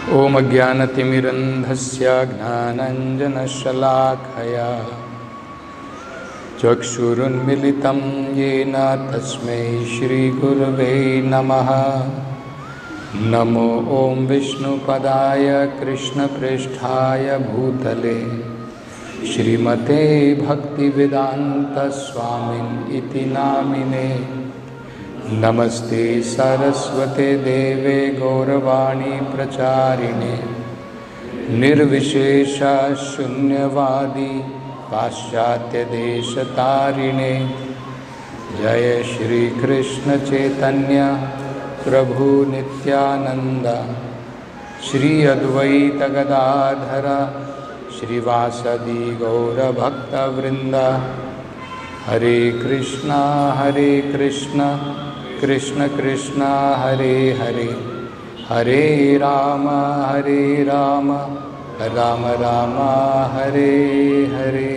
Om Ajnanatimirandhasya Gnananjanashalakhaya Chakshurunmilitam Yena Tasmai Shri Gurave Namaha. Namo Om Vishnupadaya Krishna Prishthaya Bhutale Shrimate Bhaktivedanta Swamin Iti Namine. Namaste Saraswate Deve Gauravani Pracharine Nirvishesha Shunyavadi Paschatya Deshatarine. Jaya Shri Krishna Chaitanya Prabhu Nityananda Shri Advaita Gadadhara Shri Vasadi Gaura Bhakta Vrinda. Hare Krishna Krishna Krishna Hare Hare, Hare Rama Rama Rama Hare Hare.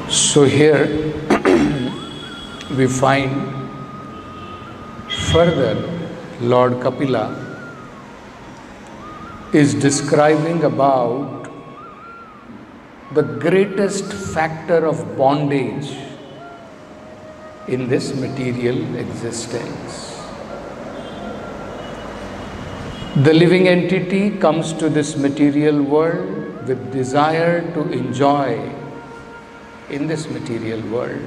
So here we find further Lord Kapila is describing about the greatest factor of bondage in this material existence. The living entity comes to this material world with desire to enjoy in this material world.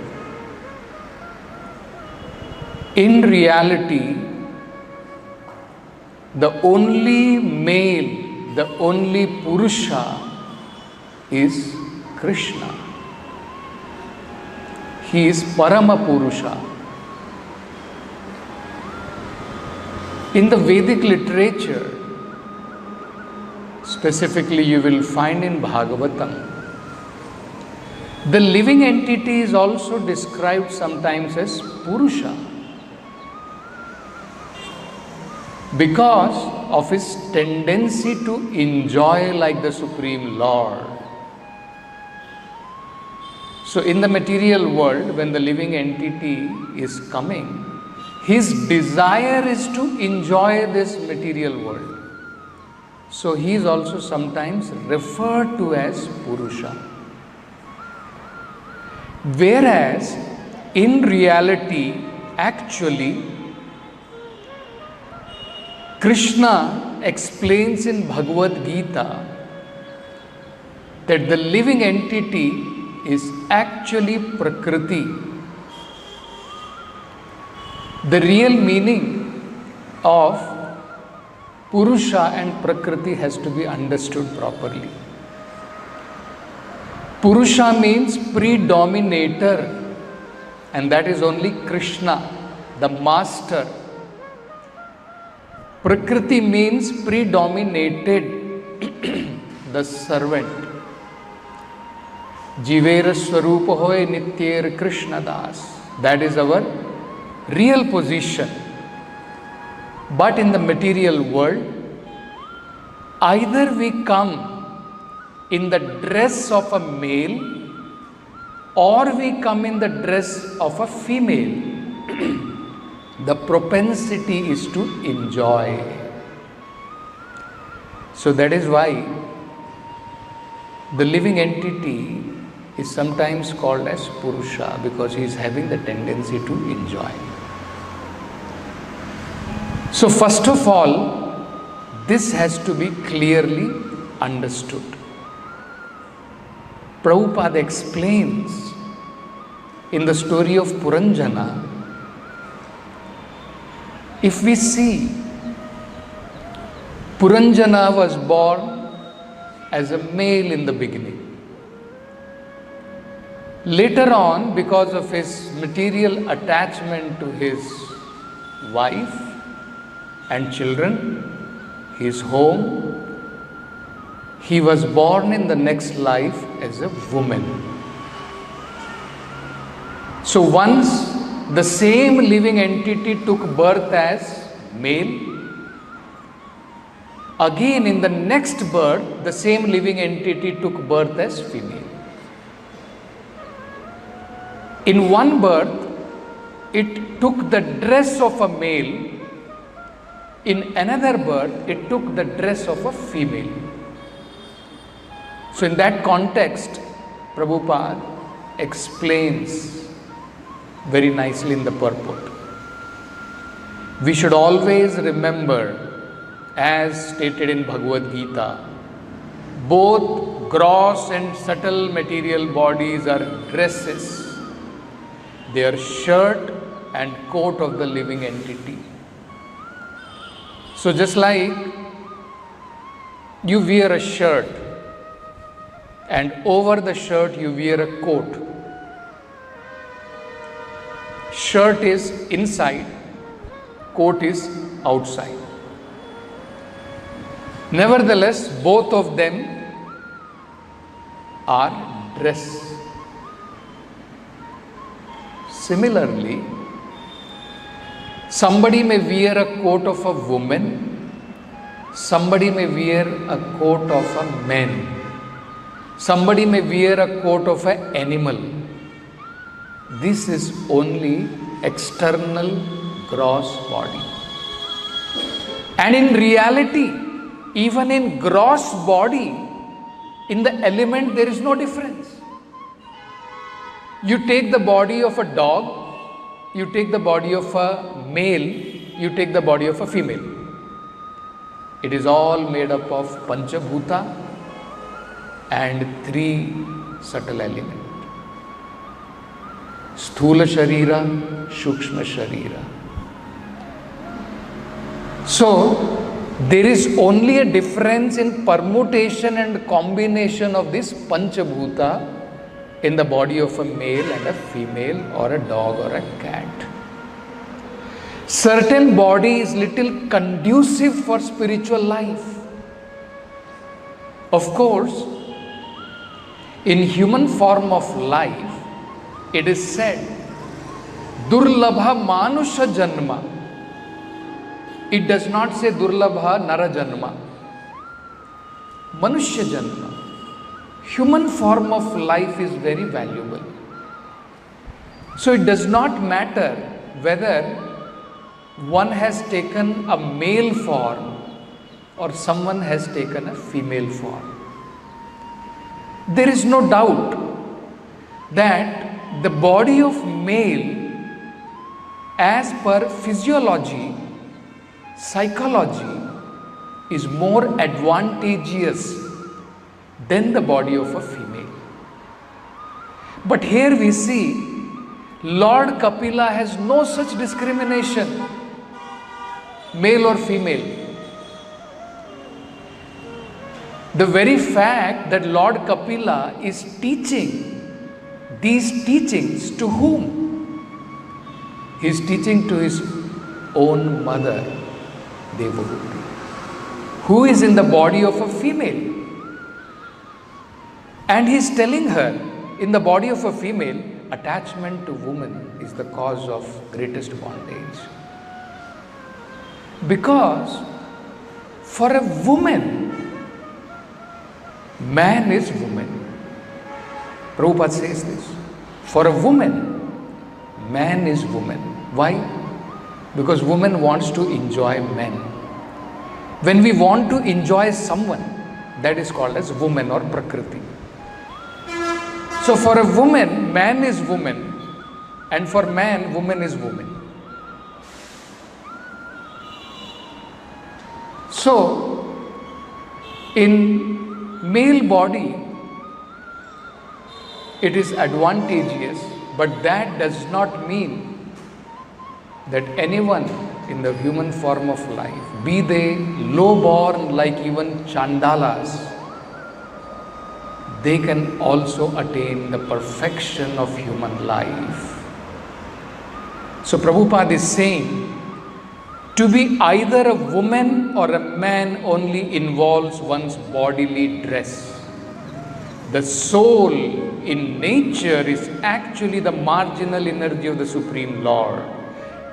In reality, the only male, the only Purusha is Krishna. He is Parama Purusha. In the Vedic literature, specifically you will find in Bhagavatam, the living entity is also described sometimes as Purusha because of his tendency to enjoy like the Supreme Lord. So in the material world, when the living entity is coming, his desire is to enjoy this material world. So he is also sometimes referred to as Purusha. Whereas in reality, actually, Krishna explains in Bhagavad Gita that the living entity is actually Prakriti. The real meaning of Purusha and Prakriti has to be understood properly. Purusha means predominator, and that is only Krishna, the master. Prakriti means predominated, the servant. Jivera Swarupa hoy Nityer Krishna Das. That is our real position. But in the material world, either we come in the dress of a male or we come in the dress of a female. The propensity is to enjoy. So that is why the living entity is sometimes called as Purusha, because he is having the tendency to enjoy. So first of all, this has to be clearly understood. Prabhupada explains in the story of Puranjana, if we see, Puranjana was born as a male in the beginning. Later on, because of his material attachment to his wife and children, his home, he was born in the next life as a woman. So once the same living entity took birth as male, again in the next birth, the same living entity took birth as female. In one birth, it took the dress of a male. In another birth, it took the dress of a female. So in that context, Prabhupada explains very nicely in the purport. We should always remember, as stated in Bhagavad Gita, both gross and subtle material bodies are dresses. They are shirt and coat of the living entity. So just like you wear a shirt and over the shirt you wear a coat. Shirt is inside, coat is outside. Nevertheless, both of them are dress. Similarly, somebody may wear a coat of a woman, somebody may wear a coat of a man, somebody may wear a coat of an animal. This is only external gross body. And in reality, even in gross body, in the element there is no difference. You take the body of a dog, you take the body of a male, you take the body of a female. It is all made up of Panchabhuta and 3 subtle elements. Sthula Sharira, Shukshma Sharira. So, there is only a difference in permutation and combination of this Panchabhuta in the body of a male and a female, or a dog or a cat. Certain body is little conducive for spiritual life. Of course, in human form of life, it is said, Durlabha Manusha Janma. It does not say Durlabha Nara Janma. Manushya Janma. Human form of life is very valuable. So it does not matter whether one has taken a male form or someone has taken a female form. There is no doubt that the body of male, as per physiology, psychology, is more advantageous than the body of a female. But here we see Lord Kapila has no such discrimination, male or female. The very fact that Lord Kapila is teaching these teachings to whom? He is teaching to his own mother, Devahuti, who is in the body of a female. And he is telling her, in the body of a female, attachment to woman is the cause of greatest bondage. Because for a woman, man is woman. Prabhupada says this. For a woman, man is woman. Why? Because woman wants to enjoy men. When we want to enjoy someone, that is called as woman or prakriti. So for a woman, man is woman, and for man, woman is woman. So, in male body, it is advantageous, but that does not mean that anyone in the human form of life, be they low-born like even Chandalas, they can also attain the perfection of human life. So Prabhupada is saying, to be either a woman or a man only involves one's bodily dress. The soul in nature is actually the marginal energy of the Supreme Lord.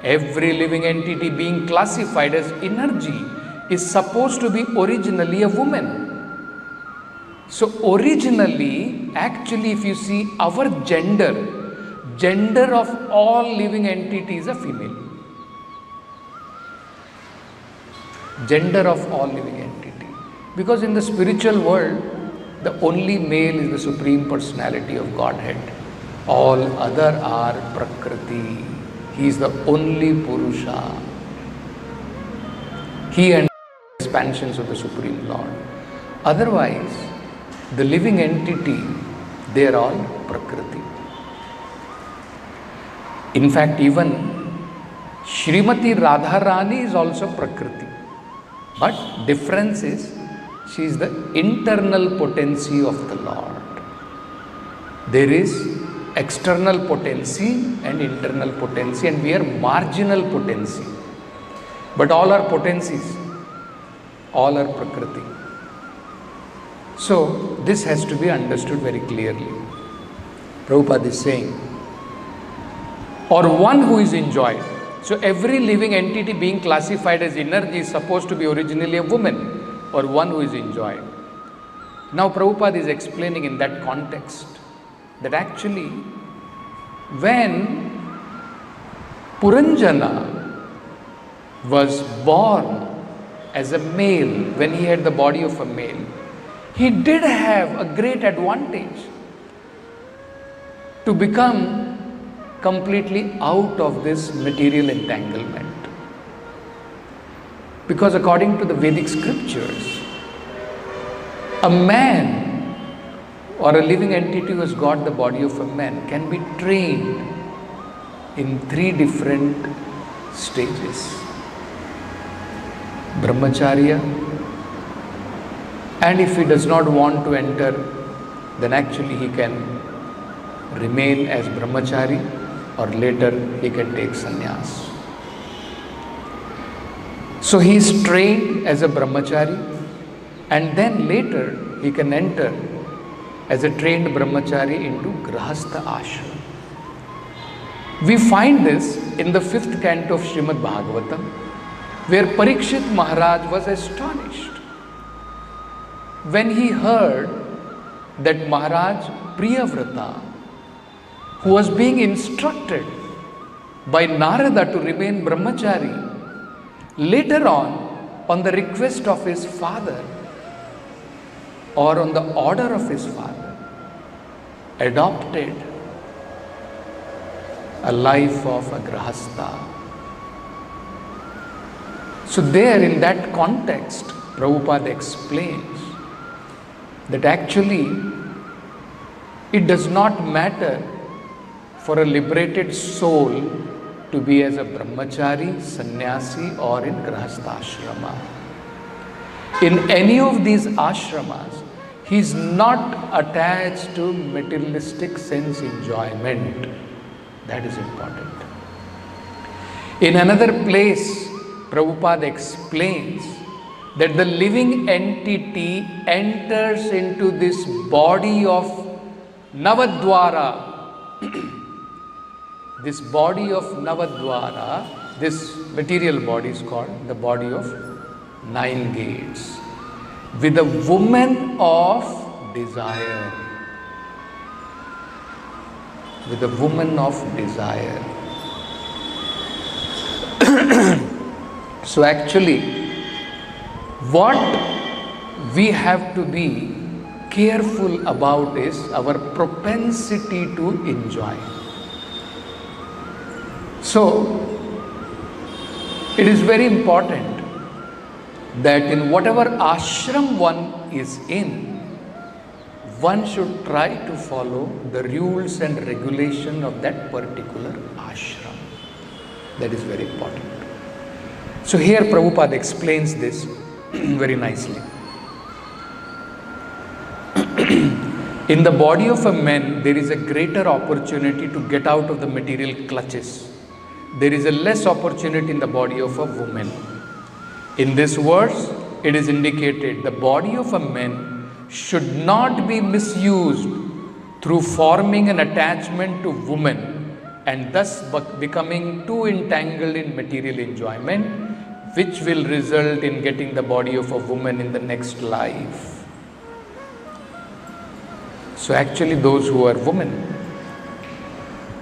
Every living entity being classified as energy is supposed to be originally a woman. So originally, actually if you see our gender gender of all living entities are female. Gender of all living entity. Because in the spiritual world, the only male is the Supreme Personality of Godhead. All other are Prakriti. He is the only Purusha. He and expansions of the Supreme Lord. Otherwise, the living entity, they are all Prakriti. In fact, even Srimati Radharani is also Prakriti. But difference is, she is the internal potency of the Lord. There is external potency and internal potency, and we are marginal potency. But all are potencies, all are Prakriti. So, this has to be understood very clearly. Prabhupada is saying, or one who is enjoyed. So, every living entity being classified as energy is supposed to be originally a woman, or one who is enjoyed. Now, Prabhupada is explaining in that context that actually, when Puranjana was born as a male, when he had the body of a male, he did have a great advantage to become completely out of this material entanglement. Because according to the Vedic scriptures, a man or a living entity who has got the body of a man can be trained in 3 different stages. Brahmacharya, and if he does not want to enter, then actually he can remain as brahmachari, or later he can take sannyas. So he is trained as a brahmachari, and then later he can enter as a trained brahmachari into grahastha ashram. We find this in the 5th canto of Srimad Bhagavatam, where Parikshit Maharaj was astonished when he heard that Maharaj Priyavrata, who was being instructed by Narada to remain brahmachari, later on the request of his father or on the order of his father, adopted a life of a grahastha. So there, in that context, Prabhupada explains that actually it does not matter for a liberated soul to be as a brahmachari, sannyasi, or in grahastha ashrama. In any of these ashramas, he is not attached to materialistic sense enjoyment. That is important. In another place, Prabhupada explains that the living entity enters into this body of Navadwara. This body of Navadwara, this material body is called the body of 9 gates, with a woman of desire. With a woman of desire. So actually, what we have to be careful about is our propensity to enjoy. So, it is very important that in whatever ashram one is in, one should try to follow the rules and regulation of that particular ashram. That is very important. So here Prabhupada explains this very nicely. In the body of a man, there is a greater opportunity to get out of the material clutches. There is a less opportunity in the body of a woman. In this verse, it is indicated the body of a man should not be misused through forming an attachment to woman and thus becoming too entangled in material enjoyment, which will result in getting the body of a woman in the next life. So actually those who are women,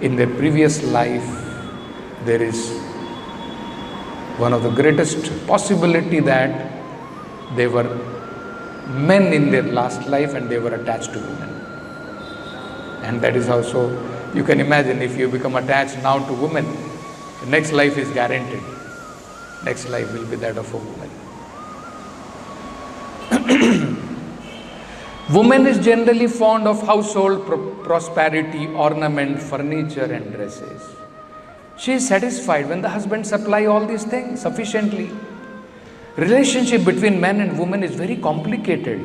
in their previous life, there is one of the greatest possibility that they were men in their last life and they were attached to women. And that is also, you can imagine, if you become attached now to women, the next life is guaranteed. Next life will be that of a woman. Woman is generally fond of household prosperity, ornament, furniture and dresses. She is satisfied when the husband supply all these things sufficiently. Relationship between man and woman is very complicated,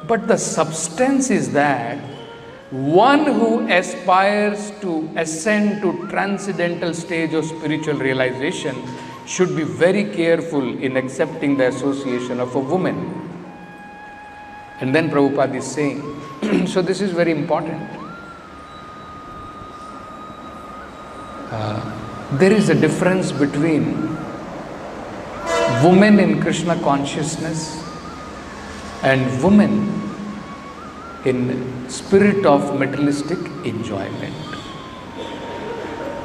but the substance is that one who aspires to ascend to transcendental stage of spiritual realization should be very careful in accepting the association of a woman. And then Prabhupada is saying, so this is very important. There is a difference between women in Krishna consciousness and women in spirit of materialistic enjoyment.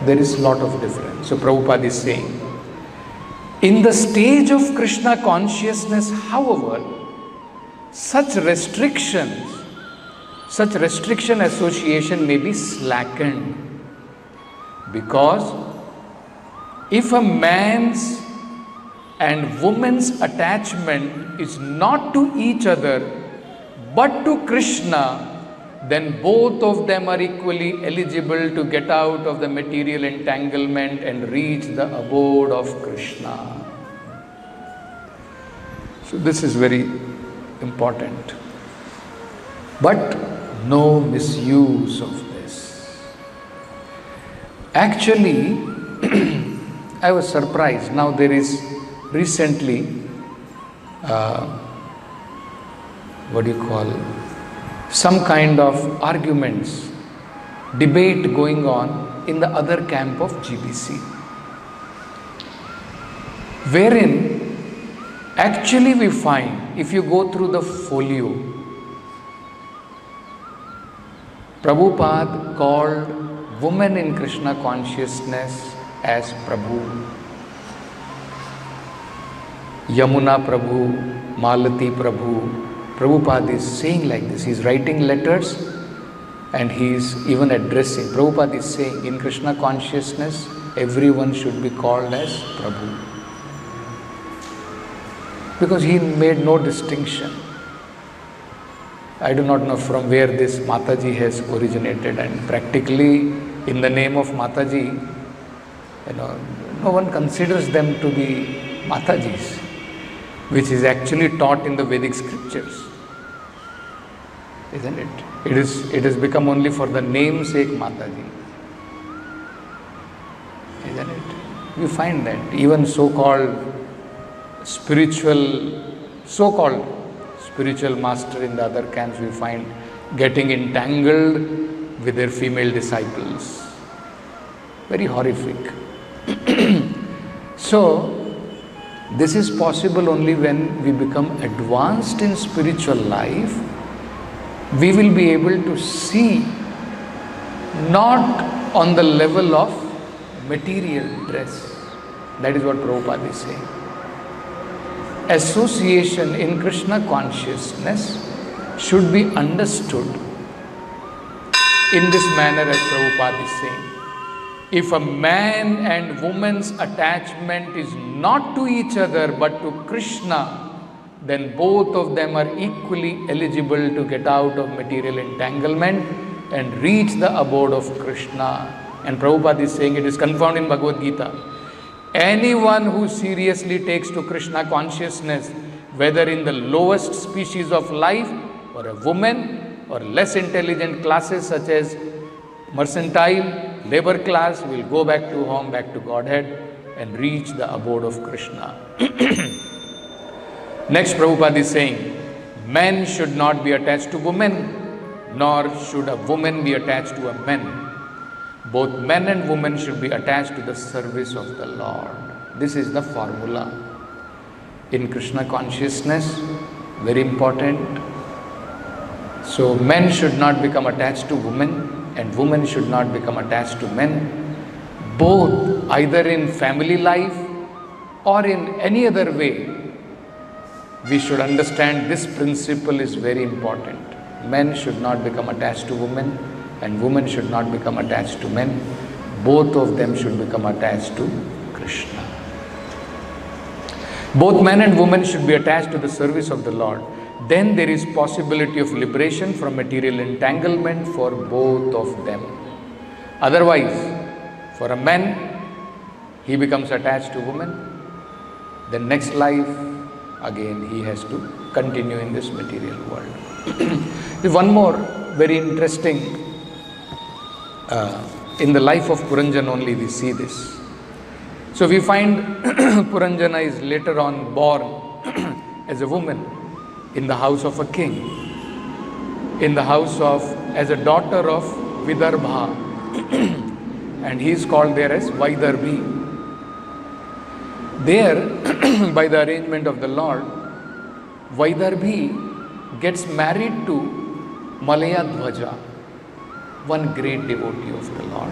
There is a lot of difference. So Prabhupada is saying, in the stage of Krishna consciousness, however, such restriction association may be slackened, because if a man's and woman's attachment is not to each other but to Krishna, then both of them are equally eligible to get out of the material entanglement and reach the abode of Krishna. So this is very important. But no misuse of this. Actually, I was surprised. Now there is recently some kind of arguments, debate going on in the other camp of GBC, wherein actually we find, if you go through the folio, Prabhupada called women in Krishna consciousness as Prabhu, Yamuna Prabhu, Malati Prabhu. Prabhupada is saying like this. He is writing letters and he is even addressing. Prabhupada is saying, in Krishna consciousness, everyone should be called as Prabhu. Because he made no distinction. I do not know from where this Mataji has originated, and practically in the name of Mataji, no one considers them to be Matajis, which is actually taught in the Vedic scriptures. Isn't it? It has become only for the namesake Mataji. Isn't it? You find that even so-called spiritual master in the other camps, we find getting entangled with their female disciples. Very horrific. So, this is possible only when we become advanced in spiritual life. We will be able to see not on the level of material dress. That is what Prabhupada is saying. Association in Krishna consciousness should be understood in this manner as Prabhupada is saying. If a man and woman's attachment is not to each other but to Krishna, then both of them are equally eligible to get out of material entanglement and reach the abode of Krishna. And Prabhupada is saying, it is confirmed in Bhagavad Gita, anyone who seriously takes to Krishna consciousness, whether in the lowest species of life or a woman or less intelligent classes such as mercantile, labor class, will go back to home, back to Godhead and reach the abode of Krishna. Next, Prabhupada is saying, men should not be attached to women, nor should a woman be attached to a man. Both men and women should be attached to the service of the Lord. This is the formula. In Krishna consciousness, very important. So, men should not become attached to women, and women should not become attached to men, both either in family life or in any other way. We should understand this principle is very important. Men should not become attached to women and women should not become attached to men. Both of them should become attached to Krishna. Both men and women should be attached to the service of the Lord. Then there is possibility of liberation from material entanglement for both of them. Otherwise, for a man, he becomes attached to woman. Then next life, again he has to continue in this material world. One more very interesting, in the life of Puranjan only we see this. So we find Puranjana is later on born as a woman in the house of a king, in the house of, as a daughter of Vidarbha, and he is called there as Vaidarbhi. There, by the arrangement of the Lord, Vaidarbhi gets married to Malaya Dhwaja, one great devotee of the Lord.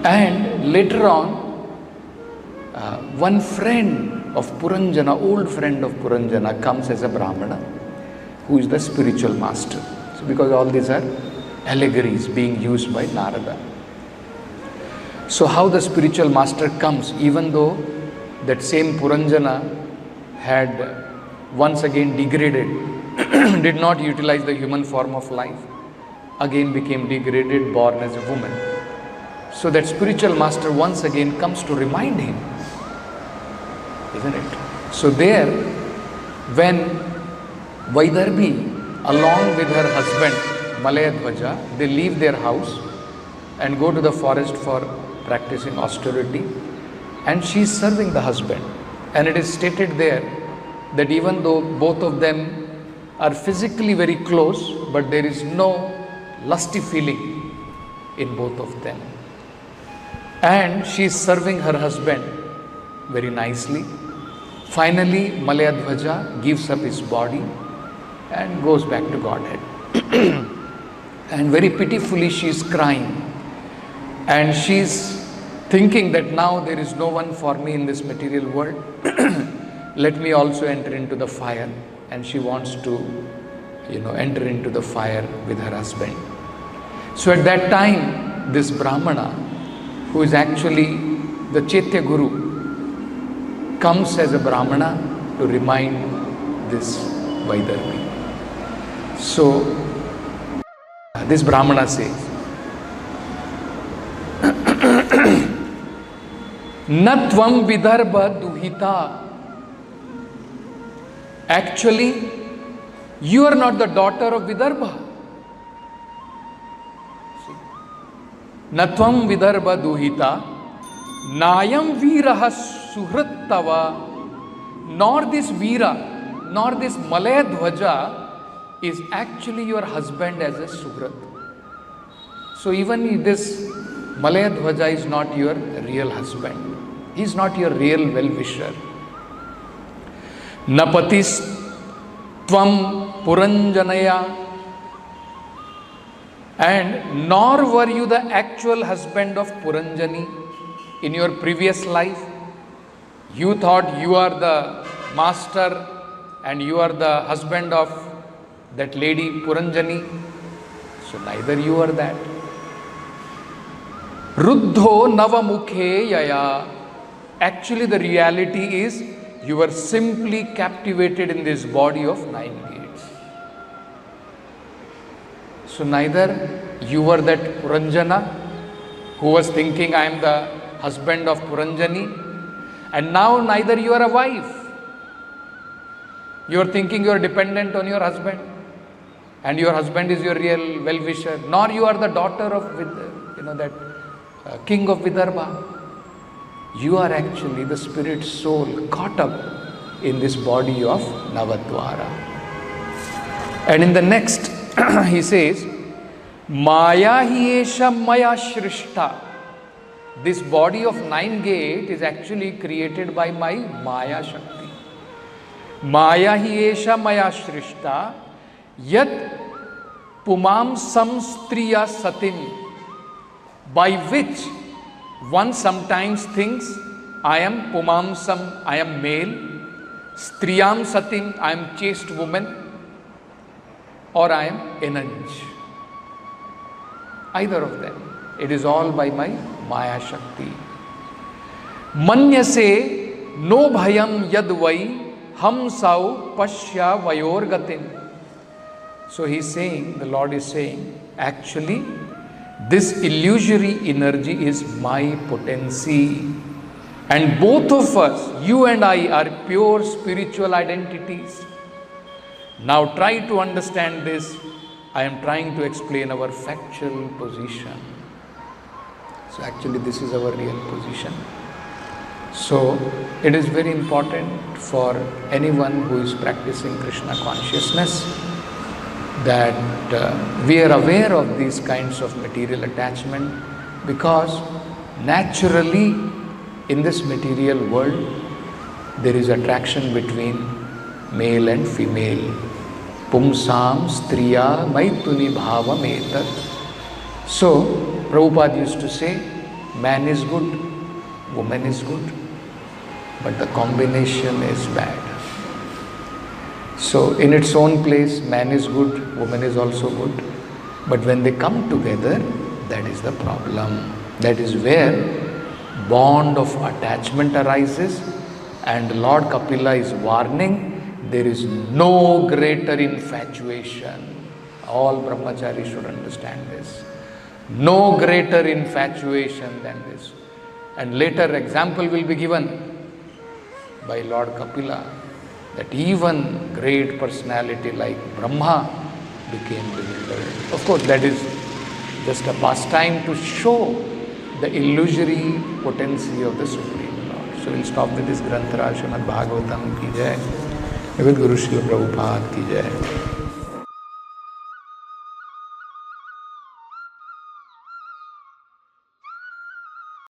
And later on, one friend of Puranjana, old friend of Puranjana, comes as a Brahmana, who is the spiritual master. So because all these are allegories being used by Narada. So how the spiritual master comes, even though that same Puranjana had once again degraded, did not utilize the human form of life, again became degraded, born as a woman. So that spiritual master once again comes to remind him, isn't it? So there, when Vaidarbhi, along with her husband Malaya Dhwaja, they leave their house and go to the forest for practicing austerity, and she is serving the husband. And it is stated there that even though both of them are physically very close, but there is no lusty feeling in both of them. And she is serving her husband very nicely. Finally, Malaya Dhwaja gives up his body and goes back to Godhead. And very pitifully she is crying. And she is thinking that now there is no one for me in this material world. Let me also enter into the fire. And she wants to, enter into the fire with her husband. So at that time, this Brahmana, who is actually the Chaitya Guru, comes as a Brahmana to remind this Vaidarbhi. So this Brahmana says, Na tvam vidarbha duhita. Actually, you are not the daughter of Vidarbha. Na tvam vidarbha duhita, nayam viraha suhrattava. Nor this Veera, nor this Malaya Dhwaja is actually your husband as a Suhrat. So even this Malaya Dhwaja is not your real husband. He is not your real well-wisher. Napatis tvam Puranjanaya. And nor were you the actual husband of Puranjani in your previous life. You thought you are the master and you are the husband of that lady Puranjani. So neither you are that. Ruddho navamukhe yaya. Actually the reality is you were simply captivated in this body of 9 gates. So neither you were that Puranjana who was thinking I am the husband of Puranjani, and now neither you are a wife. You are thinking you are dependent on your husband and your husband is your real well-wisher, nor you are the daughter of that king of Vidarbha. You are actually the spirit soul caught up in this body of Navadvara. And in the next he says, Maya hi esha maya shrishta. This body of 9 gate is actually created by my Maya Shakti. Maya hi esha maya shrishta yat Pumamsam striya satim, by which one sometimes thinks, I am pumamsam, I am male, striyam satim, I am chaste woman, or I am enanj. Either of them. It is all by my Maya Shakti. Manyase no bhayam yadvai ham sau pashya vayor gatin. So he is saying, the Lord is saying, actually, this illusory energy is my potency. And both of us, you and I, are pure spiritual identities. Now try to understand this. I am trying to explain our factual position. So actually this is our real position. So it is very important for anyone who is practicing Krishna consciousness that we are aware of these kinds of material attachment, because naturally in this material world there is attraction between male and female. Pumsam striya maituni bhava metat. So Prabhupada used to say, man is good, woman is good, but the combination is bad. So in its own place, man is good, woman is also good, but when they come together, that is the problem. That is where bond of attachment arises, and Lord Kapila is warning, there is no greater infatuation. All brahmacharis should understand this. No greater infatuation than this. And later example will be given by Lord Kapila, that even great personality like Brahma became bewildered. Of course, that is just a pastime to show the illusory potency of the Supreme Lord. So we'll stop with this Granthara, Srimad Bhagavatam ki jai. With Guru Srila Prabhupada ki jai.